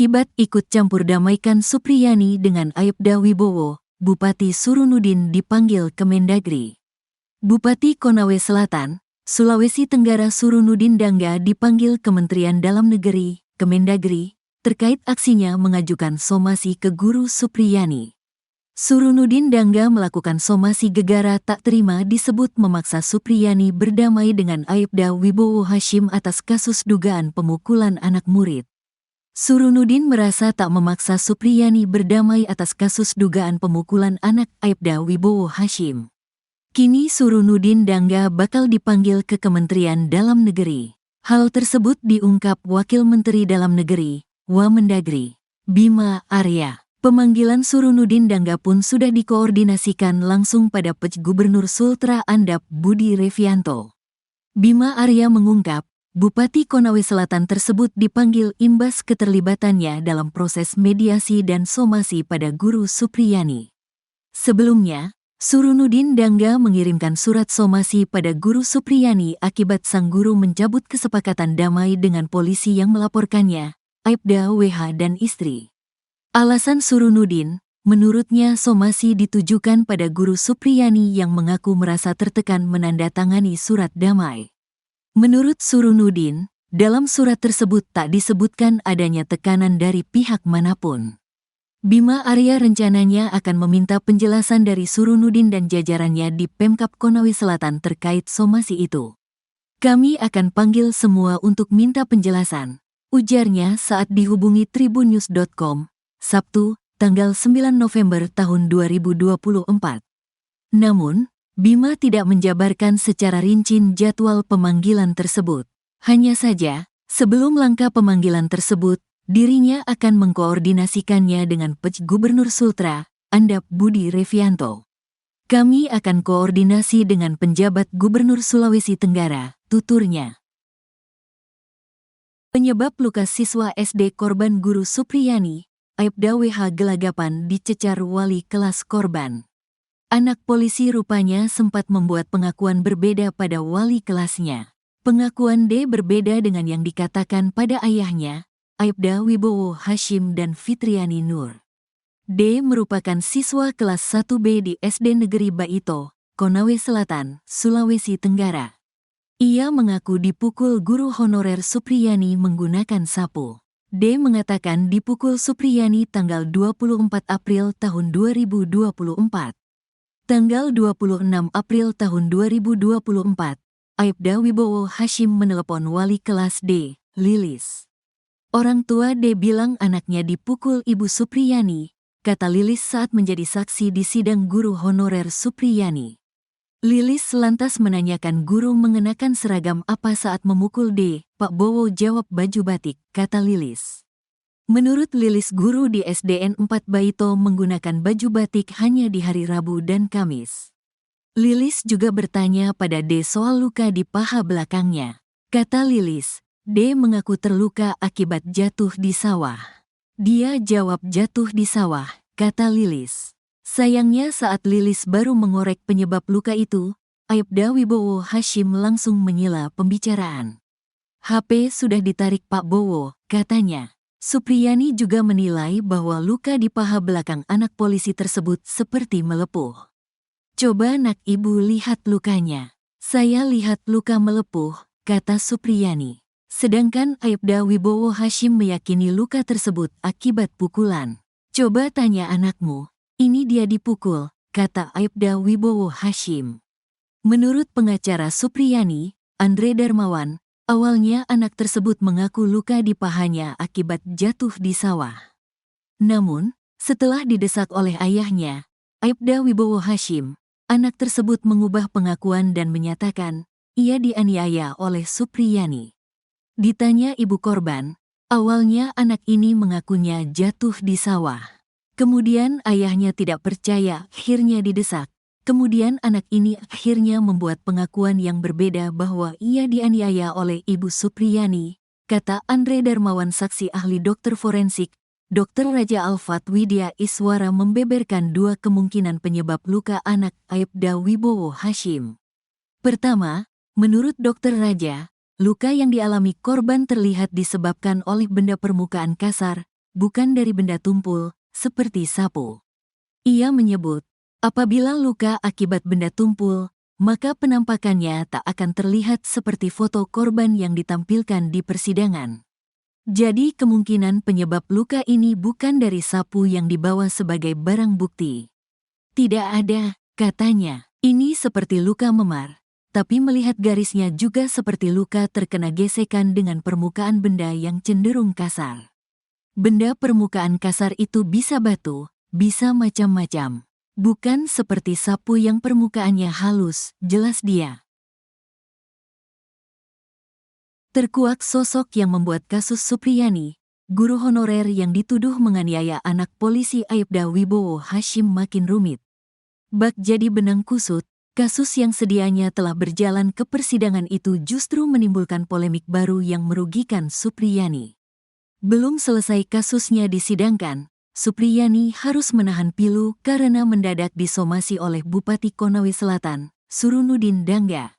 Akibat ikut campur damaikan Supriyani dengan Aibda Wibowo, Bupati Surunudin dipanggil ke Mendagri. Bupati Konawe Selatan, Sulawesi Tenggara Surunudin Dangga dipanggil Kementerian Dalam Negeri, Kemendagri, terkait aksinya mengajukan somasi ke Guru Supriyani. Surunudin Dangga melakukan somasi gegara tak terima disebut memaksa Supriyani berdamai dengan Aibda Wibowo Hashim atas kasus dugaan pemukulan anak murid. Surunudin merasa tak memaksa Supriyani berdamai atas kasus dugaan pemukulan anak Aibda Wibowo Hashim. Kini Surunudin Dangga bakal dipanggil ke Kementerian Dalam Negeri. Hal tersebut diungkap Wakil Menteri Dalam Negeri, Wamendagri, Bima Arya. Pemanggilan Surunudin Dangga pun sudah dikoordinasikan langsung pada Pj Gubernur Sultra Andap Budi Revianto. Bima Arya mengungkap, Bupati Konawe Selatan tersebut dipanggil imbas keterlibatannya dalam proses mediasi dan somasi pada Guru Supriyani. Sebelumnya, Surunudin Dangga mengirimkan surat somasi pada Guru Supriyani akibat sang guru mencabut kesepakatan damai dengan polisi yang melaporkannya, Aibda WH dan istri. Alasan Surunudin, menurutnya somasi ditujukan pada Guru Supriyani yang mengaku merasa tertekan menandatangani surat damai. Menurut Surunudin, dalam surat tersebut tak disebutkan adanya tekanan dari pihak manapun. Bima Arya rencananya akan meminta penjelasan dari Surunudin dan jajarannya di Pemkab Konawe Selatan terkait somasi itu. Kami akan panggil semua untuk minta penjelasan, ujarnya saat dihubungi tribunnews.com. Sabtu, tanggal 9 November tahun 2024. Namun, Bima tidak menjabarkan secara rinci jadwal pemanggilan tersebut. Hanya saja, sebelum langkah pemanggilan tersebut, dirinya akan mengkoordinasikannya dengan Pj Gubernur Sultra, Andap Budi Revianto. Kami akan koordinasi dengan penjabat Gubernur Sulawesi Tenggara, tuturnya. Penyebab luka siswa SD korban Guru Supriyani, Aibda WH gelagapan dicecar wali kelas korban. Anak polisi rupanya sempat membuat pengakuan berbeda pada wali kelasnya. Pengakuan D berbeda dengan yang dikatakan pada ayahnya, Aibda Wibowo Hashim dan Fitriani Nur. D merupakan siswa kelas 1B di SD Negeri Baito, Konawe Selatan, Sulawesi Tenggara. Ia mengaku dipukul guru honorer Supriyani menggunakan sapu. D mengatakan dipukul Supriyani tanggal 24 April tahun 2024. Tanggal 26 April tahun 2024, Aibda Wibowo Hashim menelepon wali kelas D, Lilis. Orang tua D bilang anaknya dipukul Ibu Supriyani, kata Lilis saat menjadi saksi di sidang guru honorer Supriyani. Lilis lantas menanyakan guru mengenakan seragam apa saat memukul D. Pak Bowo jawab baju batik, kata Lilis. Menurut Lilis guru di SDN 4 Baito menggunakan baju batik hanya di hari Rabu dan Kamis. Lilis juga bertanya pada D soal luka di paha belakangnya. Kata Lilis, D mengaku terluka akibat jatuh di sawah. Dia jawab jatuh di sawah, kata Lilis. Sayangnya saat Lilis baru mengorek penyebab luka itu, Aibda Wibowo Hashim langsung menyela pembicaraan. HP sudah ditarik Pak Bowo, katanya. Supriyani juga menilai bahwa luka di paha belakang anak polisi tersebut seperti melepuh. Coba nak ibu lihat lukanya. Saya lihat luka melepuh, kata Supriyani. Sedangkan Aibda Wibowo Hashim meyakini luka tersebut akibat pukulan. Coba tanya anakmu. Ini dia dipukul, kata Aibda Wibowo Hashim. Menurut pengacara Supriyani, Andre Darmawan, awalnya anak tersebut mengaku luka di pahanya akibat jatuh di sawah. Namun, setelah didesak oleh ayahnya, Aibda Wibowo Hashim, anak tersebut mengubah pengakuan dan menyatakan, ia dianiaya oleh Supriyani. Ditanya ibu korban, awalnya anak ini mengakunya jatuh di sawah. Kemudian ayahnya tidak percaya, akhirnya didesak. Kemudian anak ini akhirnya membuat pengakuan yang berbeda bahwa ia dianiaya oleh Ibu Supriyani, kata Andre Darmawan saksi ahli dokter forensik. Dr. Raja Alfat Widya Iswara membeberkan dua kemungkinan penyebab luka anak Aibda Wibowo Hashim. Pertama, menurut Dr. Raja, luka yang dialami korban terlihat disebabkan oleh benda permukaan kasar, bukan dari benda tumpul, seperti sapu. Ia menyebut, apabila luka akibat benda tumpul, maka penampakannya tak akan terlihat seperti foto korban yang ditampilkan di persidangan. Jadi kemungkinan penyebab luka ini bukan dari sapu yang dibawa sebagai barang bukti. Tidak ada, katanya. Ini seperti luka memar, tapi melihat garisnya juga seperti luka terkena gesekan dengan permukaan benda yang cenderung kasar. Benda permukaan kasar itu bisa batu, bisa macam-macam. Bukan seperti sapu yang permukaannya halus, jelas dia. Terkuak sosok yang membuat kasus Supriyani, guru honorer yang dituduh menganiaya anak polisi Aibda Wibowo Hashim makin rumit. Bak jadi benang kusut, kasus yang sedianya telah berjalan ke persidangan itu justru menimbulkan polemik baru yang merugikan Supriyani. Belum selesai kasusnya disidangkan, Supriyani harus menahan pilu karena mendadak disomasi oleh Bupati Konawe Selatan, Surunudin Dangga.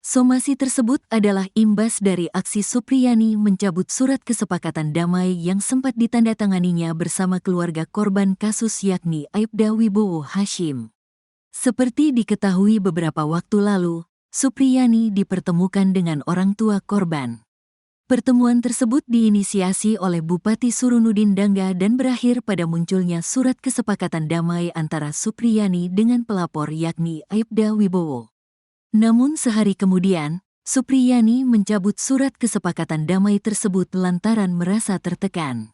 Somasi tersebut adalah imbas dari aksi Supriyani mencabut surat kesepakatan damai yang sempat ditandatanganinya bersama keluarga korban kasus yakni Aibda Wibowo Hashim. Seperti diketahui beberapa waktu lalu, Supriyani dipertemukan dengan orang tua korban. Pertemuan tersebut diinisiasi oleh Bupati Surunudin Dangga dan berakhir pada munculnya surat kesepakatan damai antara Supriyani dengan pelapor yakni Aibda Wibowo. Namun sehari kemudian, Supriyani mencabut surat kesepakatan damai tersebut lantaran merasa tertekan.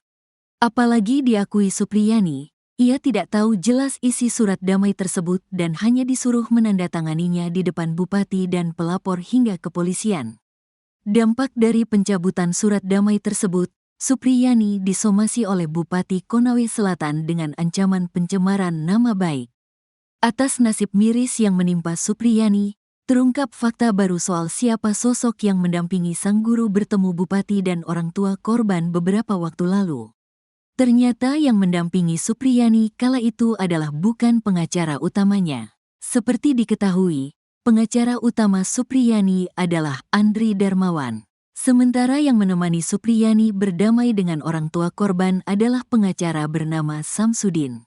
Apalagi diakui Supriyani, ia tidak tahu jelas isi surat damai tersebut dan hanya disuruh menandatanganinya di depan bupati dan pelapor hingga kepolisian. Dampak dari pencabutan surat damai tersebut, Supriyani disomasi oleh Bupati Konawe Selatan dengan ancaman pencemaran nama baik. Atas nasib miris yang menimpa Supriyani, terungkap fakta baru soal siapa sosok yang mendampingi sang guru bertemu bupati dan orang tua korban beberapa waktu lalu. Ternyata yang mendampingi Supriyani kala itu adalah bukan pengacara utamanya. Seperti diketahui, pengacara utama Supriyani adalah Andri Darmawan. Sementara yang menemani Supriyani berdamai dengan orang tua korban adalah pengacara bernama Samsudin.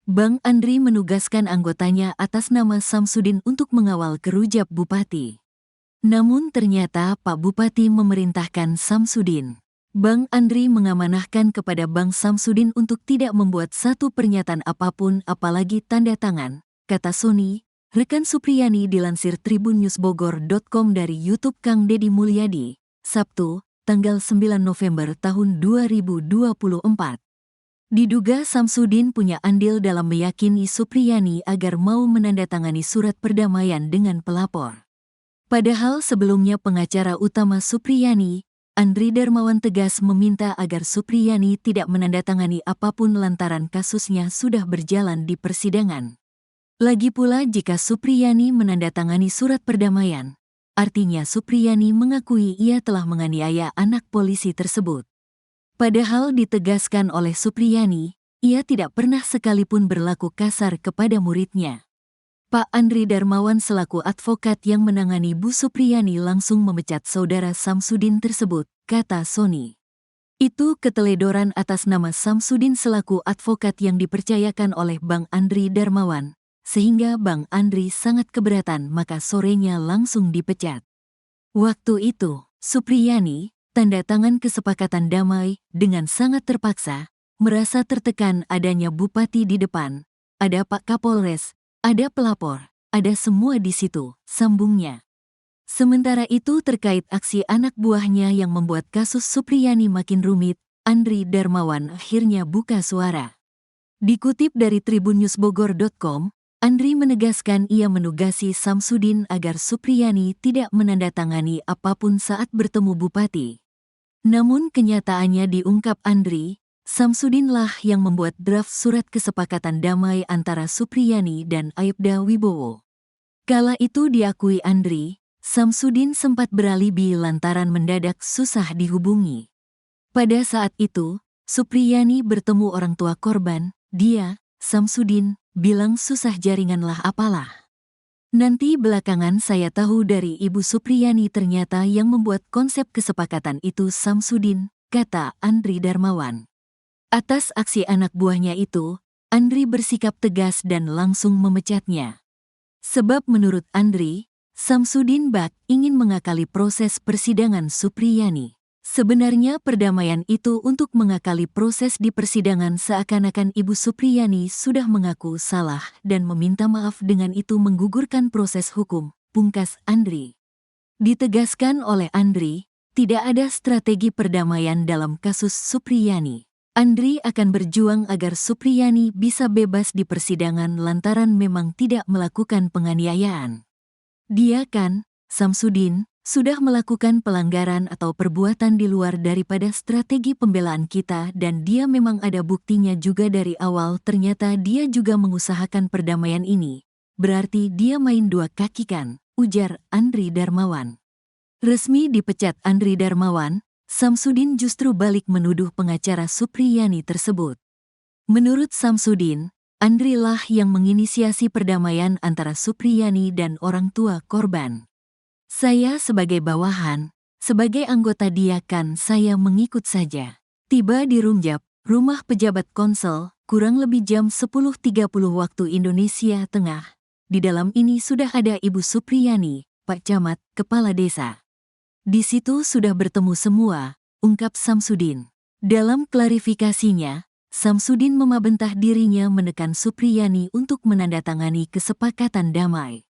Bang Andri menugaskan anggotanya atas nama Samsudin untuk mengawal kerujab bupati. Namun ternyata Pak Bupati memerintahkan Samsudin. Bang Andri mengamanahkan kepada Bang Samsudin untuk tidak membuat satu pernyataan apapun apalagi tanda tangan, kata Sony, rekan Supriyani dilansir tribunnews.bogor.com dari YouTube Kang Deddy Mulyadi, Sabtu, tanggal 9 November tahun 2024. Diduga Samsudin punya andil dalam meyakini Supriyani agar mau menandatangani surat perdamaian dengan pelapor. Padahal sebelumnya pengacara utama Supriyani, Andri Darmawan tegas meminta agar Supriyani tidak menandatangani apapun lantaran kasusnya sudah berjalan di persidangan. Lagi pula jika Supriyani menandatangani surat perdamaian, artinya Supriyani mengakui ia telah menganiaya anak polisi tersebut. Padahal ditegaskan oleh Supriyani, ia tidak pernah sekalipun berlaku kasar kepada muridnya. Pak Andri Darmawan selaku advokat yang menangani Bu Supriyani langsung memecat saudara Samsudin tersebut, kata Sony. Itu keteledoran atas nama Samsudin selaku advokat yang dipercayakan oleh Bang Andri Darmawan, sehingga Bang Andri sangat keberatan maka sorenya langsung dipecat. Waktu itu, Supriyani, tanda tangan kesepakatan damai, dengan sangat terpaksa, merasa tertekan adanya bupati di depan, ada Pak Kapolres, ada pelapor, ada semua di situ, sambungnya. Sementara itu terkait aksi anak buahnya yang membuat kasus Supriyani makin rumit, Andri Darmawan akhirnya buka suara. Dikutip dari tribunnews.bogor.com, Andri menegaskan ia menugasi Samsudin agar Supriyani tidak menandatangani apapun saat bertemu bupati. Namun kenyataannya diungkap Andri, Samsudinlah yang membuat draft surat kesepakatan damai antara Supriyani dan Aibda Wibowo. Kala itu diakui Andri, Samsudin sempat beralibi lantaran mendadak susah dihubungi. Pada saat itu, Supriyani bertemu orang tua korban, dia, Samsudin, bilang susah jaringanlah apalah. Nanti belakangan saya tahu dari Ibu Supriyani ternyata yang membuat konsep kesepakatan itu Samsudin, kata Andri Darmawan. Atas aksi anak buahnya itu, Andri bersikap tegas dan langsung memecatnya. Sebab menurut Andri, Samsudin Bak ingin mengakali proses persidangan Supriyani. Sebenarnya perdamaian itu untuk mengakali proses di persidangan, seakan-akan Ibu Supriyani sudah mengaku salah dan meminta maaf, dengan itu menggugurkan proses hukum, pungkas Andri. Ditegaskan oleh Andri, tidak ada strategi perdamaian dalam kasus Supriyani. Andri akan berjuang agar Supriyani bisa bebas di persidangan lantaran memang tidak melakukan penganiayaan. Dia kan, Samsudin, sudah melakukan pelanggaran atau perbuatan di luar daripada strategi pembelaan kita, dan dia memang ada buktinya juga dari awal. Ternyata dia juga mengusahakan perdamaian ini. Berarti dia main dua kaki kan, ujar Andri Darmawan. Resmi dipecat Andri Darmawan, Samsudin justru balik menuduh pengacara Supriyani tersebut. Menurut Samsudin, Andri lah yang menginisiasi perdamaian antara Supriyani dan orang tua korban. Saya sebagai bawahan, sebagai anggota dia kan saya mengikut saja. Tiba di Rumjab, rumah pejabat Konsel, kurang lebih jam 10.30 waktu Indonesia Tengah. Di dalam ini sudah ada Ibu Supriyani, Pak Camat, Kepala Desa. Di situ sudah bertemu semua, ungkap Samsudin. Dalam klarifikasinya, Samsudin memabentah dirinya menekan Supriyani untuk menandatangani kesepakatan damai.